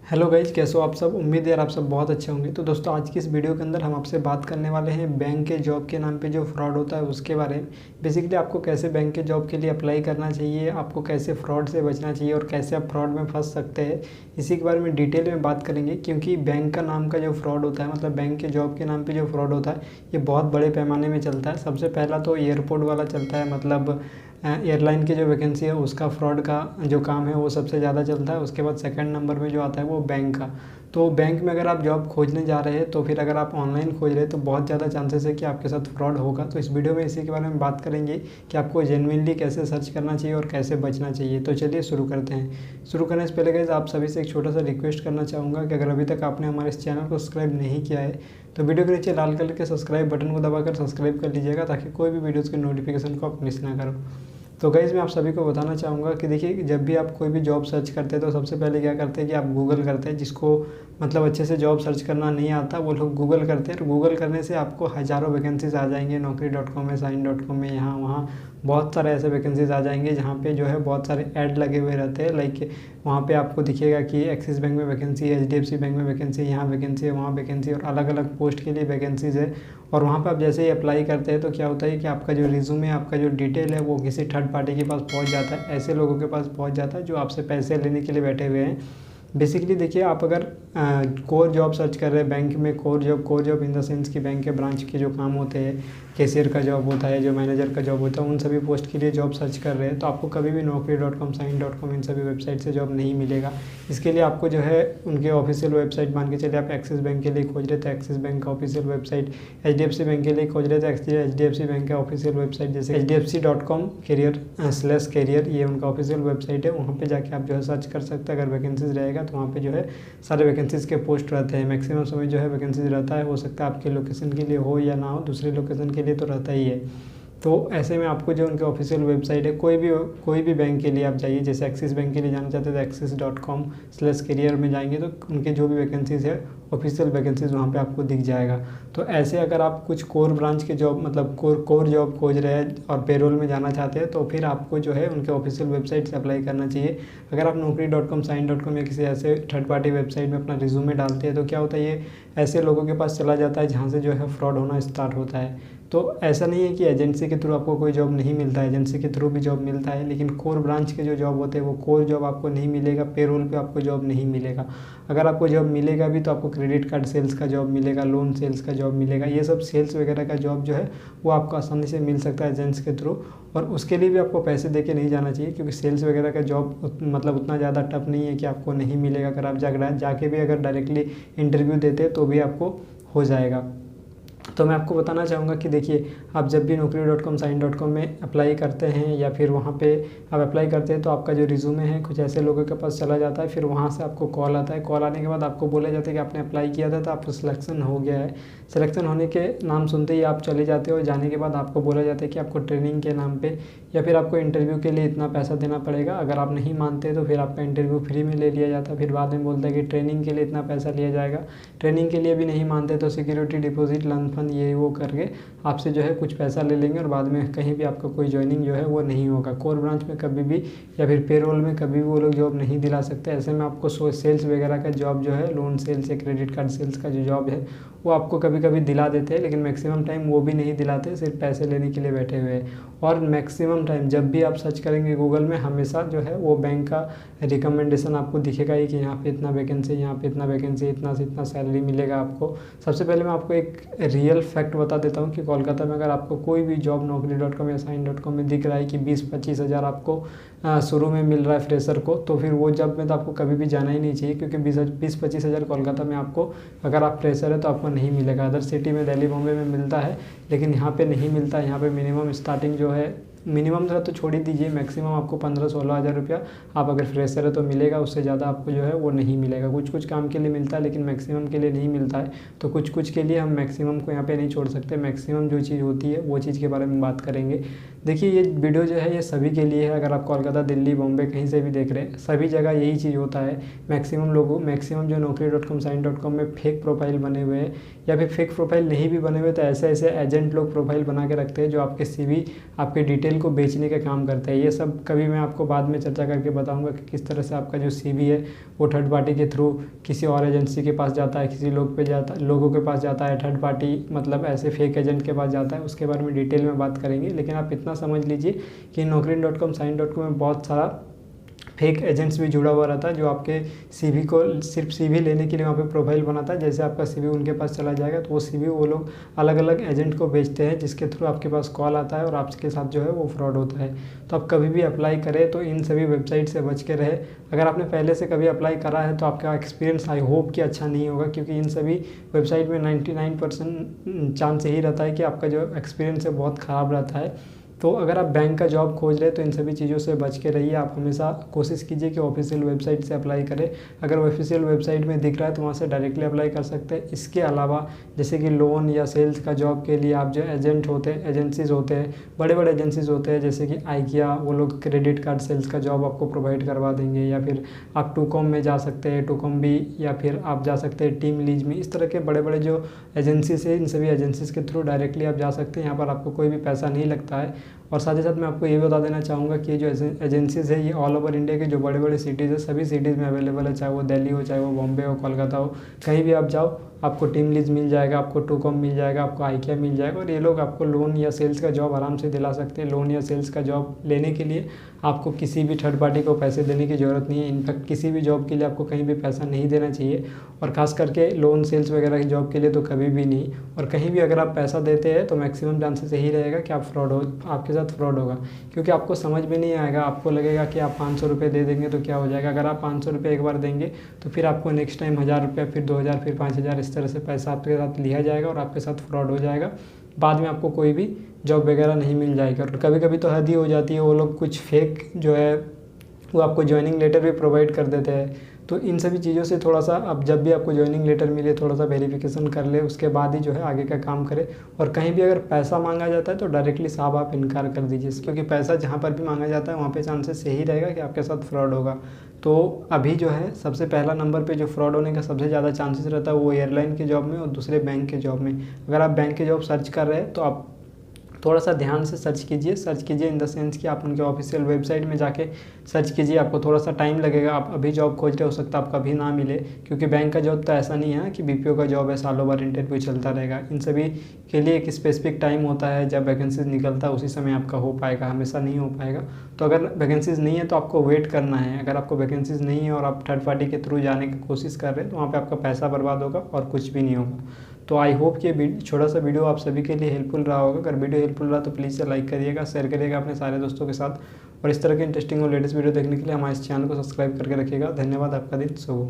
Hello guys, कैसे हो आप सब। उम्मीद है यार आप सब बहुत अच्छे होंगे। तो दोस्तों, आज की इस वीडियो के अंदर हम आपसे बात करने वाले हैं बैंक के जॉब के नाम पे जो फ्रॉड होता है उसके बारे में। बेसिकली आपको कैसे बैंक के जॉब के लिए अप्लाई करना चाहिए, आपको कैसे फ्रॉड से बचना चाहिए और कैसे आप फ्रॉड में फंस सकते हैं, इसी के बारे में डिटेल में बात करेंगे। क्योंकि बैंक का नाम का जो फ्रॉड होता है, मतलब बैंक के जॉब के नाम पर जो फ्रॉड होता है, ये बहुत बड़े पैमाने में चलता है। सबसे पहला तो एयरपोर्ट वाला चलता है, मतलब एयरलाइन की जो वैकेंसी है उसका फ्रॉड का जो काम है वो सबसे ज़्यादा चलता है। उसके बाद सेकंड नंबर में जो आता है वो बैंक का। तो बैंक में अगर आप जॉब खोजने जा रहे हैं तो फिर अगर आप ऑनलाइन खोज रहे हैं तो बहुत ज़्यादा चांसेस है कि आपके साथ फ्रॉड होगा। तो इस वीडियो में इसी के बारे में बात करेंगे कि आपको जेन्युइनली कैसे सर्च करना चाहिए और कैसे बचना चाहिए। तो चलिए शुरू करते हैं। शुरू करने से पहले गाइस आप सभी से एक छोटा सा रिक्वेस्ट करना चाहूँगा कि अगर अभी तक आपने हमारे इस चैनल को सब्सक्राइब नहीं किया है तो वीडियो के नीचे लाल कलर के सब्सक्राइब बटन को दबाकर सब्सक्राइब कर लीजिएगा, ताकि कोई भी वीडियोज़ की नोटिफिकेशन को आप मिस ना करो। तो गाइज़ मैं आप सभी को बताना चाहूँगा कि देखिए, जब भी आप कोई भी जॉब सर्च करते हैं तो सबसे पहले क्या करते हैं कि आप गूगल करते हैं। जिसको मतलब अच्छे से जॉब सर्च करना नहीं आता वो लोग गूगल करते हैं। और गूगल करने से आपको हज़ारों वैकेंसीज आ जाएंगे, naukri.com में, साइन.com में, यहाँ वहाँ बहुत सारे ऐसे वैकेंसीज आ जाएंगे जहाँ पे जो है बहुत सारे ऐड लगे हुए रहते हैं। लाइक वहाँ पे आपको दिखेगा कि एक्सिस बैंक में वैकेंसी है, HDFC बैंक में वैकेंसी है, यहाँ वैकेंसी है, वहाँ वैकेंसी है, और अलग अलग पोस्ट के लिए वैकेंसीज़ है। और वहाँ पे आप जैसे ही अप्लाई करते हैं तो क्या होता है कि आपका जो रिज्यूमे, आपका जो डिटेल है वो किसी थर्ड पार्टी के पास पहुँच जाता है, ऐसे लोगों के पास पहुँच जाता है जो आपसे पैसे लेने के लिए बैठे हुए हैं। बेसिकली देखिए, आप अगर कोर जॉब सर्च कर रहे हैं बैंक में, core job in the sense कि बैंक के ब्रांच के जो काम होते हैं, कैशियर का जॉब होता है, जो मैनेजर का जॉब होता है, उन सभी पोस्ट के लिए जॉब सर्च कर रहे हैं तो आपको कभी भी naukri.com, साइन.com इन सभी वेबसाइट से जॉब नहीं मिलेगा। इसके लिए आपको जो है उनके ऑफिशियल वेबसाइट, मान के चलिए आप एक्सिस बैंक के लिए खोज रहे थे, एक्सिस बैंक का ऑफिशियल वेबसाइट, HDFC बैंक के लिए खोज रहे थे, HDFC बैंक का ऑफिशियल वेबसाइट जैसे hdfc.com career/career, ये उनका ऑफिशियल वेबसाइट है। वहाँ पे जाके आप जो है सर्च कर सकते हैं। अगर वैकेंसीज रहेगा तो वहाँ पे जो है सारे वैकेंसीज़ के पोस्ट रहते हैं। मैक्सिमम समय जो है वैकेंसीज रहता है, हो सकता है आपके लोकेशन के लिए हो या ना हो, दूसरे लोकेशन के लिए तो रहता ही है। तो ऐसे में आपको जो उनके ऑफिशियल वेबसाइट है, कोई भी बैंक के लिए आप जाइए, जैसे एक्सिस बैंक के लिए जाना चाहते हैं तो axis.com/career में जाएंगे तो उनके जो भी वैकेंसीज़ है, ऑफिशियल वैकेंसीज वहाँ पे आपको दिख जाएगा। तो ऐसे अगर आप कुछ कोर ब्रांच के जॉब, मतलब कोर जॉब खोज रहे हैं और पेरोल में जाना चाहते हैं तो फिर आपको जो है उनके ऑफिशियल वेबसाइट से अप्लाई करना चाहिए। अगर आप naukri.com, साइन.com या किसी ऐसे थर्ड पार्टी वेबसाइट में अपना रिज्यूमे डालते हैं तो क्या होता है, ये ऐसे लोगों के पास चला जाता है जहाँ से जो है फ्रॉड होना स्टार्ट होता है। तो ऐसा नहीं है कि एजेंसी के थ्रू आपको कोई जॉब नहीं मिलता है, एजेंसी के थ्रू भी जॉब मिलता है, लेकिन कोर ब्रांच के जो जॉब होते हैं वो कोर जॉब आपको नहीं मिलेगा, पेरोल पे आपको जॉब नहीं मिलेगा। अगर आपको जॉब मिलेगा भी तो आपको क्रेडिट कार्ड सेल्स का जॉब मिलेगा, लोन सेल्स का जॉब मिलेगा। ये सब सेल्स वगैरह का जॉब जो है वो आपको आसानी से मिल सकता है एजेंट्स के थ्रू, और उसके लिए भी आपको पैसे दे के नहीं जाना चाहिए, क्योंकि सेल्स वगैरह का जॉब मतलब उतना ज़्यादा टफ नहीं है कि आपको नहीं मिलेगा। अगर आप जाके भी अगर डायरेक्टली इंटरव्यू देते तो भी आपको हो जाएगा। तो मैं आपको बताना चाहूँगा कि देखिए, आप जब भी naukri.com, साइन.com में अप्लाई करते हैं या फिर वहाँ पे आप अप्लाई करते हैं तो आपका जो रिज्यूमे है कुछ ऐसे लोगों के पास चला जाता है। फिर वहाँ से आपको कॉल आता है। कॉल आने के बाद आपको बोला जाता है कि आपने अप्लाई किया था तो आपको सिलेक्शन हो गया है। सिलेक्शन होने के नाम सुनते ही आप चले जाते हो। जाने के बाद आपको बोला जाता है कि आपको ट्रेनिंग के नाम पे या फिर आपको इंटरव्यू के लिए इतना पैसा देना पड़ेगा। अगर आप नहीं मानते तो फिर आपका इंटरव्यू फ्री में ले लिया जाता है। फिर बाद में बोलता है कि ट्रेनिंग के लिए इतना पैसा लिया जाएगा। ट्रेनिंग के लिए भी नहीं मानते तो सिक्योरिटी डिपॉजिट, लन फंड, ये वो करके आपसे जो है कुछ पैसा ले लेंगे और बाद में कहीं भी आपका कोई ज्वाइनिंग जो है वो नहीं होगा। कोर ब्रांच में कभी भी या फिर पेरोल में कभी भी वो लोग जॉब नहीं दिला सकते। ऐसे में आपको सेल्स वगैरह का जॉब जो है, लोन सेल्स या क्रेडिट कार्ड सेल्स का जो जॉब है वो आपको कभी कभी दिला देते हैं, लेकिन मैक्सिमम टाइम वो भी नहीं दिलाते, सिर्फ पैसे लेने के लिए बैठे हुए हैं। और मैक्सिमम टाइम जब भी आप सर्च करेंगे गूगल में, हमेशा जो है वो बैंक का रिकमेंडेशन आपको दिखेगा ही कि यहाँ पे इतना वैकेंसी, यहाँ पे इतना वैकेंसी, इतना से इतना सैलरी मिलेगा आपको। सबसे पहले मैं आपको एक रियल फैक्ट बता देता हूँ कि कोलकाता में अगर आपको कोई भी जॉब naukri.com या साइन.com में दिख रहा है कि 20-25 हज़ार आपको शुरू में मिल रहा है फ्रेशर को, तो फिर वो जॉब में तो आपको कभी भी जाना ही नहीं चाहिए, क्योंकि 20-25 हज़ार कोलकाता में आपको, अगर आप फ्रेशर है तो आपको नहीं मिलेगा। अदर सिटी में, दिल्ली, बॉम्बे में मिलता है, लेकिन यहाँ पे नहीं मिलता है। यहाँ पे मिनिमम स्टार्टिंग जो है, मिनिमम तो छोड़ ही दीजिए, मैक्सिमम आपको 15-16 हज़ार रुपया आप अगर फ्रेशर है तो मिलेगा। उससे ज़्यादा आपको जो है वो नहीं मिलेगा। कुछ कुछ काम के लिए मिलता है लेकिन मैक्सिमम के लिए नहीं मिलता है। तो कुछ कुछ के लिए हम मैक्सिमम को यहाँ पे नहीं छोड़ सकते। मैक्सिमम जो चीज़ होती है वो चीज़ के बारे में बात करेंगे। देखिए, ये वीडियो जो है ये सभी के लिए है। अगर आप कोलकाता, दिल्ली, बॉम्बे कहीं से भी देख रहे हैं, सभी जगह यही चीज़ होता है। मैक्सिमम जो naukri.com, साइन.com में फेक प्रोफाइल बने हुए हैं, या फिर फेक प्रोफाइल नहीं भी बने हुए तो ऐसे ऐसे एजेंट लोग प्रोफाइल बना के रखते हैं जो आपके CV, आपके डिटेल प्रोफाइल को बेचने का काम करता है। ये सब कभी मैं आपको बाद में चर्चा करके बताऊंगा कि किस तरह से आपका जो CV है वो थर्ड पार्टी के थ्रू किसी और एजेंसी के पास जाता है, किसी लोगों के पास जाता है, थर्ड पार्टी मतलब ऐसे फेक एजेंट के पास जाता है। उसके बारे में डिटेल में बात करेंगे। लेकिन आप इतना समझ लीजिए कि Naukri.com, Sain.com में बहुत सारा फेक एजेंट्स भी जुड़ा हुआ रहता है, जो आपके CV को सिर्फ CV लेने के लिए वहाँ पे प्रोफाइल बनाता है। जैसे आपका CV उनके पास चला जाएगा तो वो CV वो लोग अलग अलग एजेंट को बेचते हैं, जिसके थ्रू आपके पास कॉल आता है और आपके साथ जो है वो फ्रॉड होता है। तो आप कभी भी अप्लाई करें तो इन सभी वेबसाइट से बच के रहे। अगर आपने पहले से कभी अप्लाई करा है तो आपका एक्सपीरियंस आई होप कि अच्छा नहीं होगा, क्योंकि इन सभी वेबसाइट में 99% चांस यही रहता है कि आपका जो एक्सपीरियंस है बहुत ख़राब रहता है। तो अगर आप बैंक का जॉब खोज रहे हैं तो इन सभी चीज़ों से बच के रहिए। आप हमेशा कोशिश कीजिए कि ऑफिशियल वेबसाइट से अप्लाई करें। अगर ऑफिशियल वेबसाइट में दिख रहा है तो वहाँ से डायरेक्टली अप्लाई कर सकते हैं। इसके अलावा जैसे कि लोन या सेल्स का जॉब के लिए आप जो एजेंट होते हैं, एजेंसीज़ होते हैं, बड़े बड़े एजेंसीज़ होते हैं जैसे कि IKEA, वो लोग क्रेडिट कार्ड सेल्स का जॉब आपको प्रोवाइड करवा देंगे। या फिर आप टूकॉम में जा सकते हैं, टूकॉम भी, या फिर आप जा सकते हैं टीम लीज में। इस तरह के बड़े बड़े जो एजेंसीज है, इन सभी एजेंसीज़ के थ्रू डायरेक्टली आप जा सकते हैं। यहाँ पर आपको कोई भी पैसा नहीं लगता है। और साथ ही साथ मैं आपको ये बता देना चाहूँगा कि ये जो एजेंसीज़ है ये ऑल ओवर इंडिया के जो बड़े बड़े सिटीज़ है सभी सिटीज़ में अवेलेबल है, चाहे वो दिल्ली हो, चाहे वो बॉम्बे हो, कोलकाता हो, कहीं भी आप जाओ आपको टीम लीज मिल जाएगा, आपको टूकॉम मिल जाएगा, आपको IKEA मिल जाएगा। और ये लोग आपको लोन या सेल्स का जॉब आराम से दिला सकते हैं। लोन या सेल्स का जॉब लेने के लिए आपको किसी भी थर्ड पार्टी को पैसे देने की ज़रूरत नहीं है। इनफैक्ट किसी भी जॉब के लिए आपको कहीं भी पैसा नहीं देना चाहिए, और ख़ास करके लोन सेल्स वगैरह की जॉब के लिए तो कभी भी नहीं। और कहीं भी अगर आप पैसा देते हैं तो मैक्सिमम चांसेस यही रहेगा कि आपके साथ फ्रॉड होगा, क्योंकि आपको समझ में नहीं आएगा। आपको लगेगा कि आप 500 रुपये दे देंगे तो क्या हो जाएगा। अगर आप 500 रुपये एक बार देंगे तो फिर आपको नेक्स्ट टाइम 1000 रुपये, फिर 2000, फिर 5000, इस तरह से पैसा आपके साथ लिया जाएगा और आपके साथ फ्रॉड हो जाएगा। बाद में आपको कोई भी जॉब वगैरह नहीं मिल जाएगा। और कभी कभी तो हद ही हो जाती है, वो लोग कुछ फेक जो है वो आपको ज्वाइनिंग लेटर भी प्रोवाइड कर देते हैं। तो इन सभी चीज़ों से थोड़ा सा, अब जब भी आपको ज्वाइनिंग लेटर मिले थोड़ा सा वेरिफिकेशन कर ले, उसके बाद ही जो है आगे का काम करें। और कहीं भी अगर पैसा मांगा जाता है तो डायरेक्टली साहब आप इनकार कर दीजिए, क्योंकि पैसा जहाँ पर भी मांगा जाता है वहाँ पे चांसेस यही रहेगा कि आपके साथ फ्रॉड होगा। तो अभी जो है सबसे पहला नंबर पे जो फ्रॉड होने का सबसे ज़्यादा चांसेस रहता है वो एयरलाइन के जॉब में और दूसरे बैंक के जॉब में। अगर आप बैंक के जॉब सर्च कर रहे हैं तो आप थोड़ा सा ध्यान से सर्च कीजिए इन द सेंस कि आप उनके ऑफिशियल वेबसाइट में जाके सर्च कीजिए। आपको थोड़ा सा टाइम लगेगा, आप अभी जॉब खोज रहे हो सकता है आपको अभी ना मिले, क्योंकि बैंक का जॉब तो ऐसा नहीं है कि BPO का जॉब है सालों भर इंटरव्यू चलता रहेगा। इन सभी के लिए एक स्पेसिफिक टाइम होता है, जब वैकेंसीज निकलता है उसी समय आपका हो पाएगा, हमेशा नहीं हो पाएगा। तो अगर वैकेंसीज नहीं है तो आपको वेट करना है। अगर आपको वैकेंसीज नहीं है और आप थर्ड पार्टी के थ्रू जाने की कोशिश कर रहे हैं तो वहाँ पर आपका पैसा बर्बाद होगा और कुछ भी नहीं होगा। तो आई होप कि ये छोटा सा वीडियो आप सभी के लिए हेल्पफुल रहा होगा। अगर वीडियो हेल्पफुल रहा तो प्लीज़ से लाइक करिएगा, शेयर करिएगा अपने सारे दोस्तों के साथ। और इस तरह के इंटरेस्टिंग और लेटेस्ट वीडियो देखने के लिए हमारे इस चैनल को सब्सक्राइब करके रखिएगा। धन्यवाद, आपका दिन शुभ हो।